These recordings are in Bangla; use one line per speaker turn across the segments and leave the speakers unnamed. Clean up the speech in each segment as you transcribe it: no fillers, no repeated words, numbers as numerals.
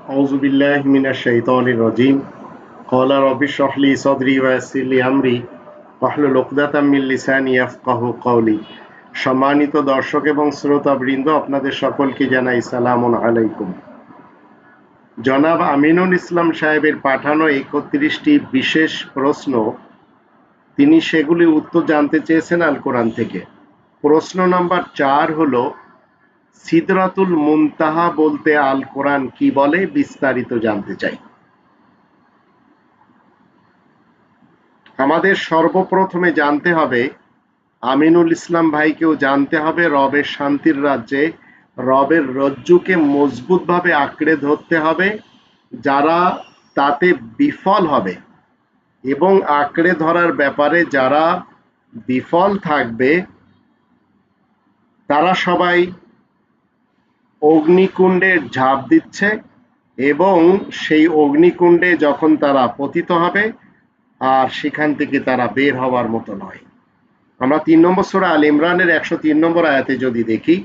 أعوذ بالله من الشيطان الرجيم قال رب اشرح لي صدري ويسر لي أمري واحلل عقدة من লিসানি ইয়াফকাহু কওলি। সম্মানিত দর্শক এবং শ্রোতাবৃন্দ, আপনাদের সকলকে জানাই সালামুন আলাইকুম। জনাব আমিনুল ইসলাম সাহেবের পাঠানো ৩১টি বিশেষ প্রশ্ন, তিনি সেগুলি উত্তর জানতে চেয়েছেন আল কোরআন থেকে। প্রশ্ন নাম্বার ৪ হলো, সিদরাতুল মুনতাহা বলতে আল কোরআন কি বলে, বিস্তারিত জানতে চাই। আমাদের সর্বপ্রথমে জানতে হবে, আমিনুল ইসলাম ভাইকেও জানতে হবে, রবের শান্তির রাজ্যে রবের রজ্জুকে মজবুতভাবে আঁকড়ে ধরতে হবে। যারা তাতে বিফল হবে এবং আঁকড়ে ধরার ব্যাপারে যারা বিফল থাকবে, তারা সবাই অগ্নিকুণ্ডে ঝাঁপ দিচ্ছে এবং সেই অগ্নিকুণ্ডে যখন তারা পতিত হবে আর সেখান থেকে তারা বের হওয়ার মতো নয়। আমরা ৩ নম্বর সূরা আল ইমরানের ১০৩ নম্বর আয়াতে যদি দেখি,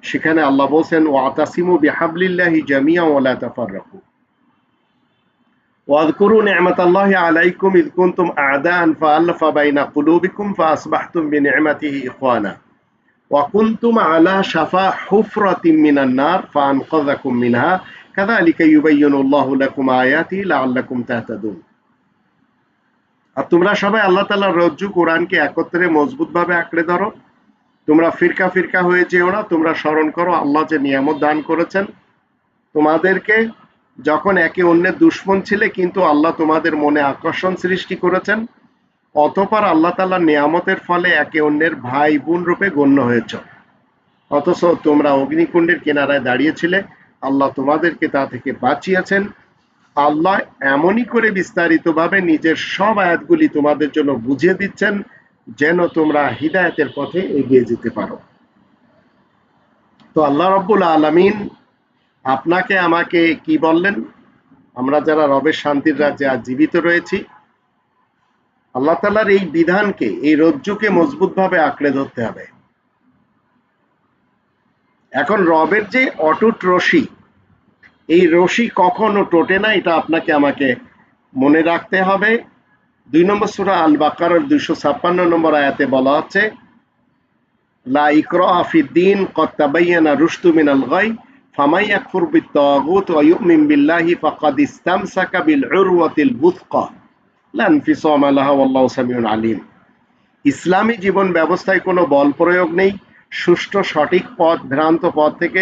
সেখানে আল্লাহ বলছেন, ওয়াতাসিমু বিহাবলিল্লাহি জামিআন ওয়া লা তাফাররাকু ওয়াযকুরু নি'মাতাল্লাহি আলাইকুম ইয কুনতুম আ'দাআন ফাআলাফা বাইনা কুলুবিকুম ফাআসবাহতুম বিনি'মাতিহি ইখওয়ানা ওয়া কুনতুম আলা শাফা হুফরাতিম মিনান নার ফাআনকাযাকুম মিনহা কাযালিকা ইউবাইয়িনুল্লাহু লাকুম আয়াতিহি লাআল্লাকুম তাহতাদুন। আর তোমরা সবাই আল্লাহ তাআলার রজ্জু কোরআনকে একত্রে মজবুতভাবে আঁকড়ে ধরো। তোমরা ফিরকা ফিরকা হয়ে যেও না। তোমরা স্মরণ করো আল্লাহ যে নিয়ামত দান করেছেন তোমাদেরকে, যখন একে অন্যের দুশমন ছিলে কিন্তু আল্লাহ তোমাদের মনে আকর্ষণ সৃষ্টি করেছেন। অতঃপর আল্লাহ তাআলার নিয়ামতের ফলে একে অন্যের ভাই বোন রূপে গণ্য হয়েছ। অথচ তোমরা অগ্নিকুণ্ডের কিনারায় দাঁড়িয়েছিলে, আল্লাহ তোমাদেরকে তা থেকে বাঁচিয়েছেন। আল্লাহ এমনই করে বিস্তারিতভাবে নিজের সব আয়াতগুলি তোমাদের জন্য বুঝিয়ে দিচ্ছেন যেন তোমরা হিদায়াতের পথে এগিয়ে যেতে পারো। তো আল্লাহ রাব্বুল আলামিন আপনাকে আমাকে কি বললেন? আমরা যারা রবের শান্তির রাজ্যে আজ জীবিত রয়েছি, আল্লাহ তাআলার এই বিধানকে, এই রজ্জুকে মজবুতভাবে আঁকড়ে ধরতে হবে। এখন রবের যে অটুট রশি, এই রশি কখনো টোটে না, এটা আপনাকে আমাকে মনে রাখতে হবে। ২ নম্বর সূরা আল বাকারার ২৫৬ নম্বর আয়াতে বলা হচ্ছে, লা ইকরাহা ফিদ্দীন ক্বাদ তাবায়্যানা রুশদু মিনাল গাই ফামান ইয়াকফুর বিত-তাগুত ওয়া ইউমিন বিল্লাহি ফাকাদ ইসতামসাকা বিল উরওয়াতিল বুথকা লা ইনফিসামা লাহা ওয়াল্লাহু সামিউন আলিম। ইসলামী জীবন ব্যবস্থায় কোনো বল প্রয়োগ নেই। সুষ্ঠু সঠিক পথ ভ্রান্ত পথ থেকে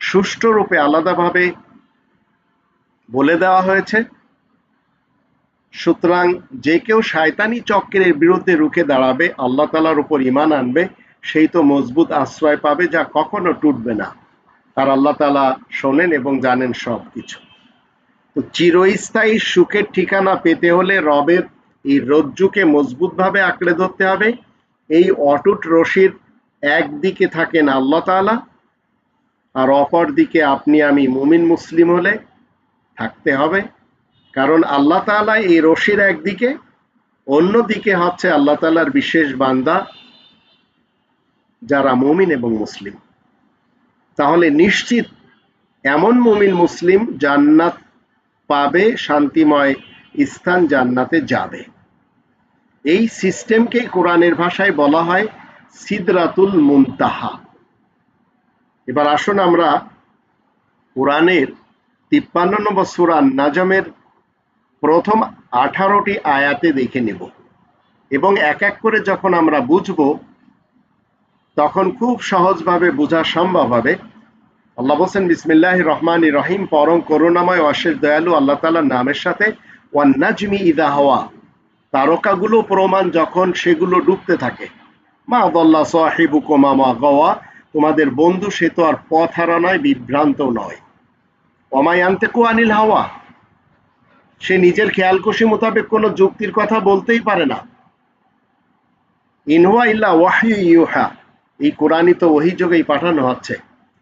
সুষ্ঠুরূপে আলাদাভাবে বলে দেওয়া হয়েছে। সুতরাং যে কেউ শয়তানি চক্রের বিরুদ্ধে রুখে দাঁড়াবে, আল্লাহ তাআলার উপর ঈমান আনবে, সেই তো মজবুত আশ্রয় পাবে যা কখনো টুটবে না। আর আল্লাহ তাআলা শোনেন এবং জানেন সবকিছু। তো চিরস্থায়ী সুখের ঠিকানা পেতে হলে রবের এই রজ্জুকে মজবুতভাবে আঁকড়ে ধরতে হবে। এই অটুট রশির একদিকে থাকেন আল্লাহ তাআলা আর অপর দিকে আপনি আমি মুমিন মুসলিম হলে থাকতে হবে। কারণ আল্লাহ তাআলা এই রশির একদিকে, অন্যদিকে হচ্ছে আল্লাহ তাআলার বিশেষ বান্দা যারা মুমিন এবং মুসলিম। তাহলে নিশ্চিত এমন মুমিন মুসলিম জান্নাত পাবে, শান্তিময় স্থান জান্নাতে যাবে। এই সিস্টেমকেই কোরআনের ভাষায় বলা হয় সিদরাতুল মুনতাহা। এবার আসুন আমরা কোরআনের ৫৩ নম্বর সূরা নাজমের প্রথম ১৮টি আয়াতে দেখে নেব এবং এক এক করে যখন আমরা বুঝব তখন খুব সহজভাবে বোঝা সম্ভব হবে। আল্লাহ বলছেন, বিসমিল্লাহির রহমানির রহিম, পরম করুণাময় অশেষ দয়ালু আল্লাহ তাআলার নামের সাথে। ওয়ান নাজমি ইযা হাওয়া, তারকাগুলো প্রমাণ যখন সেগুলো ডুবতে থাকে। মা দাল্লা সাহিবুকুম ওয়া গাওয়া, তোমাদের বন্ধু সে তো আর পথ হারা নয়, বিভ্রান্ত নয়। ওয়া মা ইয়ানতিকু আনিল হাওয়া, সে নিজের খেয়ালখুশি মোতাবেক কোনো যুক্তির কথা বলতেই পারে না। ইন হুয়া ইল্লা ওয়াহয়ু ইউহা, এই কোরআনই তো ওহী যোগেই পাঠানো হচ্ছে।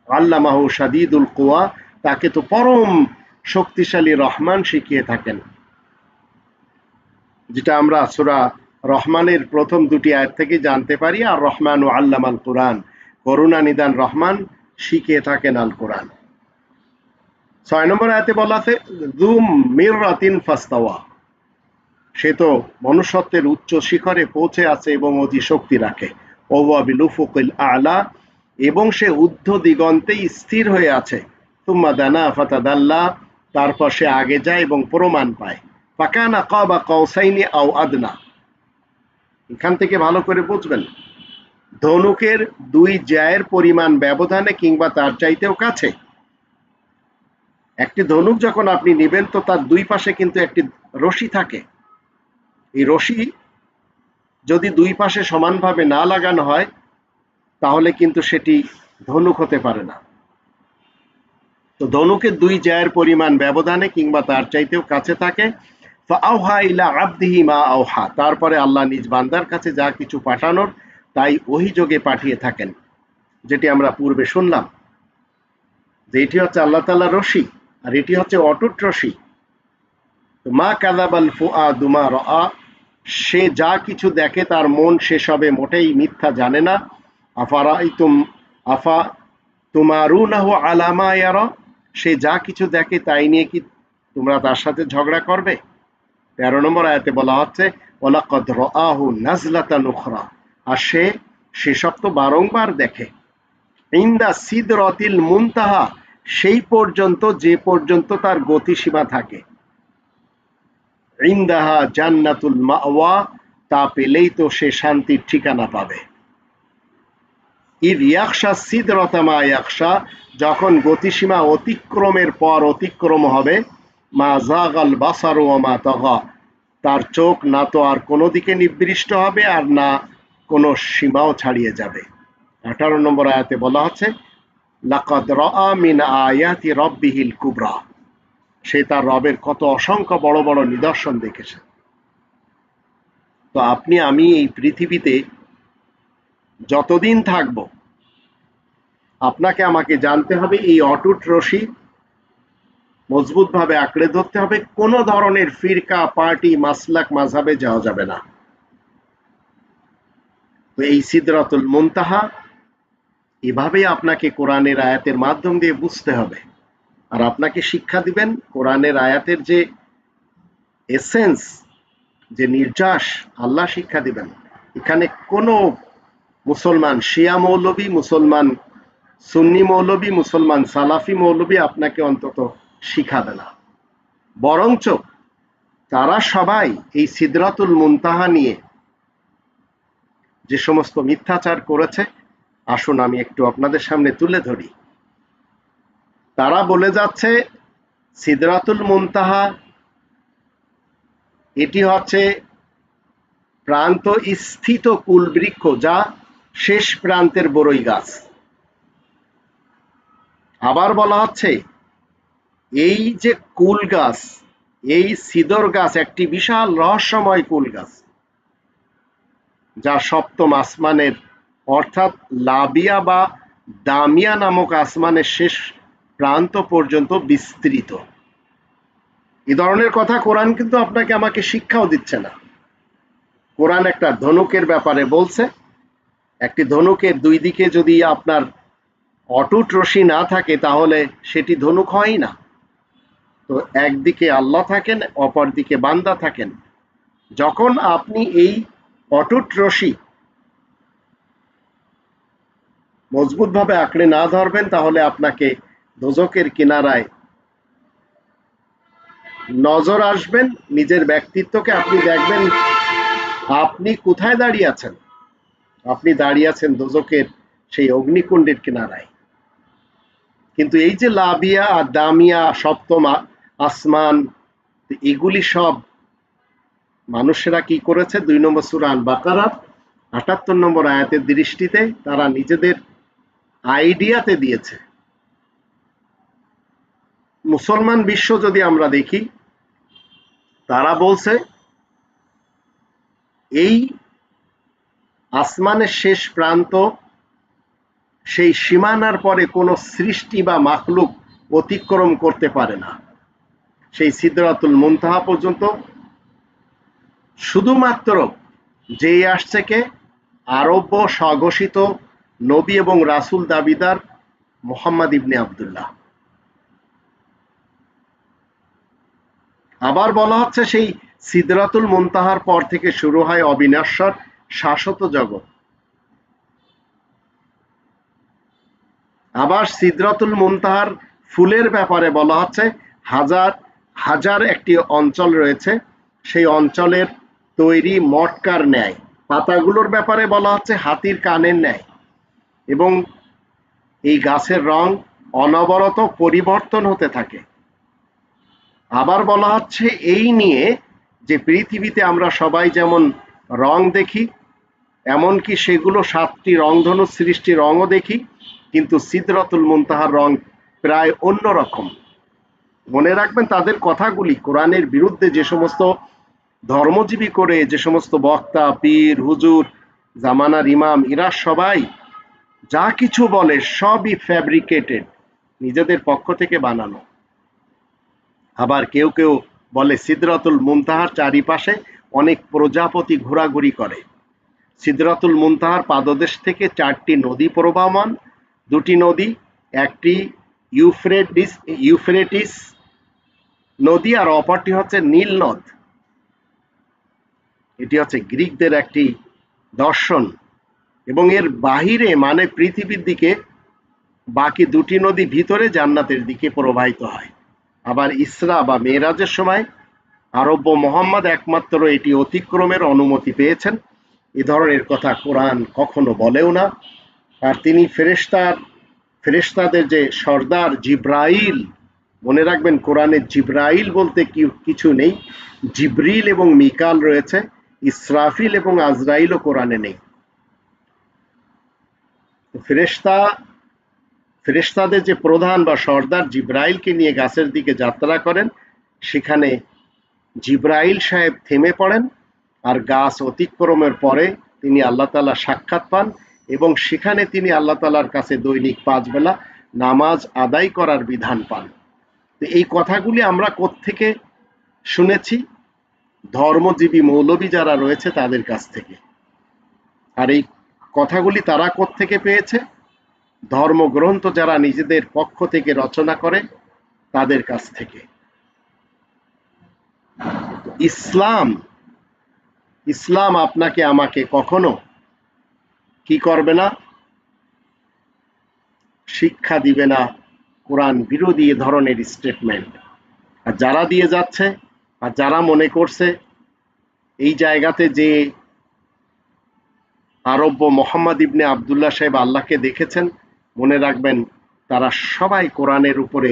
আল্লামাহু শাদীদুল কুওয়া, তাকে তো পরম শক্তিশালী রহমান শিখিয়ে থাকেন। যেটা আমরা সূরা রহমানের প্রথম দুটি আয়াত থেকে জানতে পারি। আর রহমান ও আল্লামাল কোরআন, করুণা নিদান রহমান শিখিয়ে থাকেন আল কোরআন। 6 নম্বর আয়াতে বলা আছে জুম মিররাতিন ফাস্তাওয়া, সে তো মনুষ্যত্বের উচ্চ শিখরে পৌঁছে আছে এবং অতি শক্তি রাখে। ওয়া বিল উফুকিল আলা, এবং সে ঊর্ধ্ব দিগন্তে স্থির হয়ে আছে। তুম্মা দানা ফাতাদাল্লা, তারপর সে আগে যায় এবং প্রমাণ পায়। ফাকানা কাবা কাউসাইনি আও আদনা, এখান থেকে ভালো করে বুঝবেন, ধনুকের 2 জ্যায়ের পরিমাণ ব্যবধানে কিংবা তার চাইতেও কাছে। একটি ধনুক যখন আপনি নেবেন তো তার 2 পাশে কিন্তু একটি রশি থাকে। এই রশি যদি 2 পাশে সমানভাবে না লাগানো হয় তাহলে কিন্তু সেটি ধনুক হতে পারে না। তো ধনুকের 2 জ্যায়ের পরিমাণ ব্যবধানে কিংবা তার চাইতেও কাছে থাকে। ফাআওহা ইলা আবদিহি মা আওহা, তারপরে আল্লাহ নিজ বান্দার কাছে যা কিছু পাঠানোর তাই ওহী যোগে পাঠিয়ে থাকেন, যেটি আমরা পূর্বে শুনলাম যে এটি হচ্ছে আল্লাহ তাআলার রশি আর এটি হচ্ছে অটুট রশি। মা কাযাবাল ফুআদু মা রাআ, সে যা কিছু দেখে তার মন সেসবে মোটেই মিথ্যা জানে না। আফারাইতুম আফা তুমারুনাহু আলা মা ইয়ারা, সে যা কিছু দেখে তাই নিয়ে কি তোমরা তার সাথে ঝগড়া করবে? 13 নম্বর আয়াতে বলা হচ্ছে ওয়ালাকাদ রাআহু নাজলাতান উখরা, আর সেসব তো বারংবার দেখে। ইনদা সিদরাতিল মুনতাহা, সেই পর্যন্ত যে পর্যন্ত তার গতিসীমা থাকে। ইনদাহা জান্নাতুল মাওয়া, তা পেলেই তো সে শান্তির ঠিকানা পাবে। ইদ ইয়াখশা সিদরাতা মা ইয়াখশা, যখন গতিসীমা অতিক্রমের পর অতিক্রম হবে। মা যাগাল বাসারু ওয়া মা তাগা, তার চোখ না তো আর কোনো দিকে নিবৃষ্ট হবে আর না কোনো সীমাও ছাড়িয়ে যাবে। 18 নম্বর আয়াতে বলা হচ্ছে লাকাদ রাআ মিন আয়াতি রাব্বিহিল কুবরা, সে তার রবের কত অসংখ্য বড় বড় নিদর্শন দেখেছে। তো আপনি আমি এই পৃথিবীতে যতদিন থাকব আপনাকে আমাকে জানতে হবে এই অটুট রশি মজবুতভাবে আঁকড়ে ধরতে হবে, কোনো ধরনের ফিরকা পার্টি মাসলাক মাযহাবে যাওয়া যাবে না। তো এই সিদরাতুল মুনতাহা এভাবেই আপনাকে কোরআনের আয়াতের মাধ্যম দিয়ে বুঝতে হবে। আর আপনাকে শিক্ষা দিবেন কোরআনের আয়াতের যে এসেন্স, যে নির্যাস, আল্লাহ শিক্ষা দিবেন। এখানে কোনো মুসলমান শিয়া মৌলবী, মুসলমান সুন্নি মৌলবী, মুসলমান সালাফি মৌলবী আপনাকে অন্তত শিখাবে না, বরঞ্চ তারা সবাই এই সিদরাতুল মুনতাহা নিয়ে যে সমস্ত মিথ্যাচার করেছে, আসুন আমি একটু আপনাদের সামনে তুলে ধরি। তারা বলে যাচ্ছে সিদরাতুল মুনতাহা এটি হচ্ছে প্রান্ত স্থিত কুলবৃক্ষ, যা শেষ প্রান্তের বড়ই গাছ। আবার বলা হচ্ছে এই যে কুল গাছ, এই সিদর গাছ একটি বিশাল রহস্যময় কুল গাছ, যা সপ্তম আসমানের অর্থাৎ লাবিয়া বা দামিয়া নামক আসমানের শেষ প্রান্ত পর্যন্ত বিস্তৃত। এ ধরনের কথা কোরআন কিন্তু আপনাকে আমাকে শিক্ষাও দিচ্ছে না। কোরআন একটা ধনুকের ব্যাপারে বলছে, একটি ধনুকের 2 দিকে যদি আপনার অটুট রশি না থাকে তাহলে সেটি ধনুক হয় না। তো একদিকে আল্লাহ থাকেন, অপর দিকে বান্দা থাকেন। যখন আপনি এই অটুট রশি মজবুতভাবে আঁকড়ে না ধরবেন তাহলে আপনাকে দোজখের কিনারায় নজর আসবেন, নিজের ব্যক্তিত্বকে আপনি দেখবেন আপনি কোথায় দাঁড়িয়ে আছেন। আপনি দাঁড়িয়ে আছেন দোজখের সেই অগ্নিকুণ্ডের কিনারায়। কিন্তু এই যে লাবিয়া আর দামিয়া, সপ্তম আসমান, এগুলি সব মানুষেরা কি করেছে? 2 নম্বর সূরা আল বাকারার 78 নম্বর আয়াতের দৃষ্টিতে তারা নিজেদের আইডিয়াতে দিয়েছে। মুসলমান বিশ্ব যদি আমরা দেখি, তারা বলছে এই আসমানের শেষ প্রান্ত, সেই সীমানার পরে কোনো সৃষ্টি বা মাখলুক অতিক্রম করতে পারে না। সেই সিদরাতুল মুনতাহা পর্যন্ত শুধুমাত্র যেই আসছে কে? আরব্য স্বঘোষিত নবী এবং রাসূল দাবিদার মুহাম্মদ ইবনে আব্দুল্লাহ। আবার বলা হচ্ছে সেই সিদরাতুল মুনতাহার পর থেকে শুরু হয় অবিনশ্বর শাশ্বত জগৎ। আবার সিদরাতুল মুনতাহার ফুলের ব্যাপারে বলা হচ্ছে হাজার হাজার একটি অঞ্চল রয়েছে, সেই অঞ্চলের তৈরি মটকার ন্যায়। পাতাগুলোর ব্যাপারে বলা হচ্ছে হাতির কানের ন্যায়। এবং এই গাছের রং অনবরত পরিবর্তন হতে থাকে। আবার বলা হচ্ছে এই নিয়ে যে পৃথিবীতে আমরা সবাই যেমন রং দেখি, এমনকি সেগুলো 7টি রংধনু সৃষ্টি রঙও দেখি, কিন্তু সিদরাতুল মুনতাহার রং প্রায় অন্যরকম। মনে রাখবেন তাদের কথাগুলি কোরআনের বিরুদ্ধে যে সমস্ত ধর্মজীবী করে, যে সমস্ত বক্তা, পীর, হুজুর, জামানার ইমাম, এরা সবাই যা কিছু বলে সবই ফ্যাব্রিকেটেড, নিজেদের পক্ষ থেকে বানানো। আবার কেউ কেউ বলে সিদরাতুল মুনতাহার চারিপাশে অনেক প্রজাপতি ঘোরাঘুরি করে। সিদরাতুল মুনতাহার পাদদেশ থেকে 4টি নদী প্রবাহমান, 2টি নদী, একটি ইউফ্রেটিস নদী আর অপরটি হচ্ছে নীল নদ। এটি হচ্ছে গ্রিকদের একটি দর্শন। এবং এর বাহিরে মানে পৃথিবীর দিকে বাকি 2টি নদী ভিতরে জান্নাতের দিকে প্রবাহিত হয়। আবার ইসরা বা মেরাজের সময় আরব্য মোহাম্মদ একমাত্র এটি অতিক্রমের অনুমতি পেয়েছেন। এ ধরনের কথা কোরআন কখনো বলেও না। আর তিনি ফেরেশতাদের যে সর্দার জিব্রাইল, মনে রাখবেন কোরআনে জিব্রাইল বলতে কিছু নেই, জিব্রিল এবং মিকাল রয়েছে, ইসরাফিল এবং আজরাইলও কোরআনে নেই। ফেরেশতাদের যে প্রধান বা সর্দার জিব্রাইলকে নিয়ে গাছের দিকে যাত্রা করেন, সেখানে জিব্রাইল সাহেব থেমে পড়েন, আর গাছ অতিক্রমের পরে তিনি আল্লাহ তাআলা সাক্ষাৎ পান এবং সেখানে তিনি আল্লাহ তাআলার কাছে দৈনিক 5 বেলা নামাজ আদায় করার বিধান পান। তো এই কথাগুলি আমরা কোত্থেকে শুনেছি? ধর্মজীবী মৌলবী যারা রয়েছে তাদের কাছ থেকে। আর এই কথাগুলি তারা কোত্থেকে পেয়েছে? ধর্মগ্রন্থ যারা নিজেদের পক্ষ থেকে রচনা করে তাদের কাছ থেকে। ইসলাম আপনাকে আমাকে কখনো কি করবে না? শিক্ষা দিবে না কোরআন বিরোধী এ ধরনের স্টেটমেন্ট। আর যারা দিয়ে যাচ্ছে আর যারা মনে করছে এই জায়গাতে যে আরব্য মোহাম্মদ ইবনে আবদুল্লাহ সাহেব আল্লাহকে দেখেছেন, মনে রাখবেন তারা সবাই কোরআনের উপরে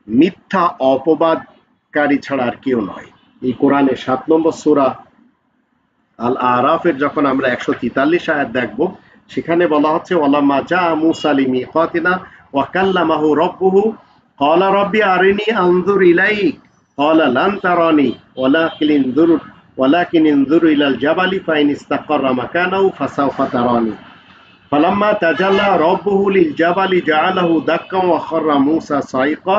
মিথ্যা অপবাদকারী ছাড়া আর কেউ নয়। এই কোরআনের 7 নম্বর সূরা আল আরাফের যখন আমরা 143 আয়াত দেখব, সেখানে বলা হচ্ছে ওয়ালাম্মা জা মূসা লিমিকাতিনা ওয়া কাল্লামাহু রাব্বুহু ক্বালা রাব্বি আরিনি আনজুর ইলাইক ক্বালা লান তারানি ওয়ালাকিন ইনজুর ইলাল জাবালি ফাইন ইসতাকাররা মাকানাহু ফাসাওফা তারানি ফালাম্মা তাজাল্লা রাব্বুহু লিল জাবালি জাআলাহু দাক্কান ওয়া খাররা মূসা সাইকা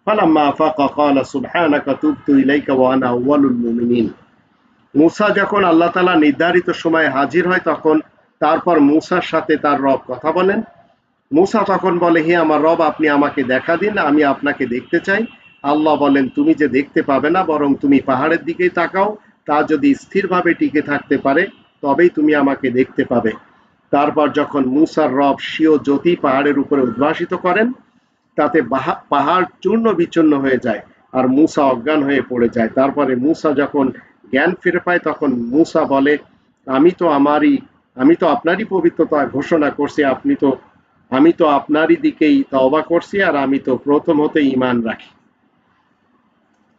ফালাম্মা আফাকা ক্বালা সুবহানাকা তুবতু ইলাইকা ওয়া আনা আউয়ালুল মুমিনিন। মূসা যখন আল্লাহ তাআলা নির্ধারিত সময়ে হাজির হয়, তখন তারপর মূসার সাথে তার রব কথা বলেন। মূসা তখন বলে, হে আমার রব, আপনি আমাকে দেখা দিন, আমি আপনাকে দেখতে চাই। আল্লাহ বলেন, তুমি যে দেখতে পাবে না, বরং তুমি পাহাড়ের দিকেই তাকাও, তা যদি স্থিরভাবে টিকে থাকতে পারে তবেই তুমি আমাকে দেখতে পাবে। তারপর যখন মূসার রব স্বীয় জ্যোতি পাহাড়ের উপরে উদ্ভাসিত করেন, তাতে পাহাড় চূর্ণ বিচূর্ণ হয়ে যায় আর মূসা অজ্ঞান হয়ে পড়ে যায়। তারপরে মূসা যখন জ্ঞান ফিরে পায়, তখন মূসা বলে, আমি তো আপনারই পবিত্রতা ঘোষণা করছি, আমি তো আপনারই দিকেই তওবা করছি, আর আমি তো প্রথম হতে ঈমান রাখি।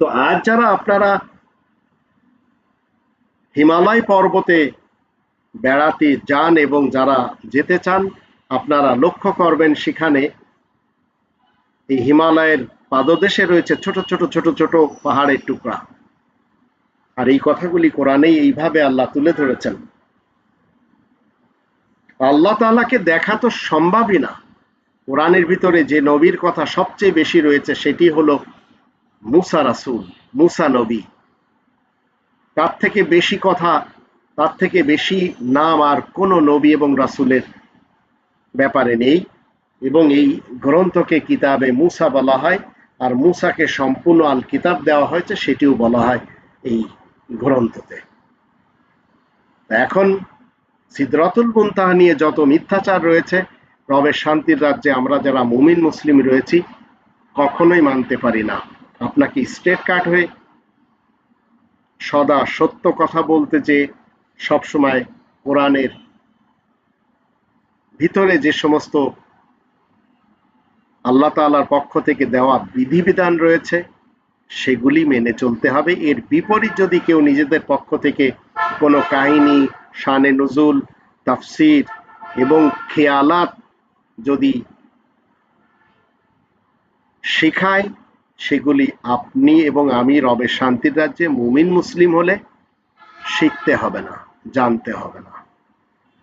তো আজ যারা আপনারা হিমালয় পর্বতে বেড়াতে যান এবং যারা যেতে চান, আপনারা লক্ষ্য করবেন সেখানে এই হিমালয়ের পাদদেশে রয়েছে ছোট ছোট ছোট ছোট পাহাড়ের টুকরা। আর এই কথাগুলি কোরআনেই এইভাবে আল্লাহ তুলে ধরেছেন। আল্লাহ তাআলাকে দেখা তো সম্ভবই না। কোরআনের ভিতরে যে নবীর কথা সবচেয়ে বেশি রয়েছে সেটি হলো মূসা রাসূল, মূসা নবী। তার থেকে বেশি কথা, তার থেকে বেশি নাম আর কোন নবী এবং রাসূলের ব্যাপারে নেই। এবং এই গ্রন্থকে কিতাবে মূসা বলা হয়। আর মূসাকে সম্পূর্ণ আল কিতাব দেওয়া হয়েছে, সেটিও বলা হয় এই গ্রন্থতে। এখন সিদরাতুল মুনতাহা নিয়ে যত মিথ্যাচার রয়েছে, রবের শান্তির রাজ্যে আমরা যারা মুমিন মুসলিম রয়েছি কখনোই মানতে পারি না। আপনাকে স্ট্রেট কাট হয়ে সদা সত্য কথা বলতে, যে সবসময় কোরআনের ভিতরে যে সমস্ত আল্লাহ তাআলার পক্ষ থেকে দেওয়া বিধিবিধান রয়েছে সেগুলি মেনে চলতে হবে। এর বিপরীত যদি কেউ নিজেদের পক্ষ থেকে কোনো কাহিনী, শানে নুজুল, তাফসির এবং খেয়ালাত যদি শেখায়, সেগুলি আপনি এবং আমি রবের শান্তির রাজ্যে মুমিন মুসলিম হলে শিখতে হবে না, জানতে হবে না।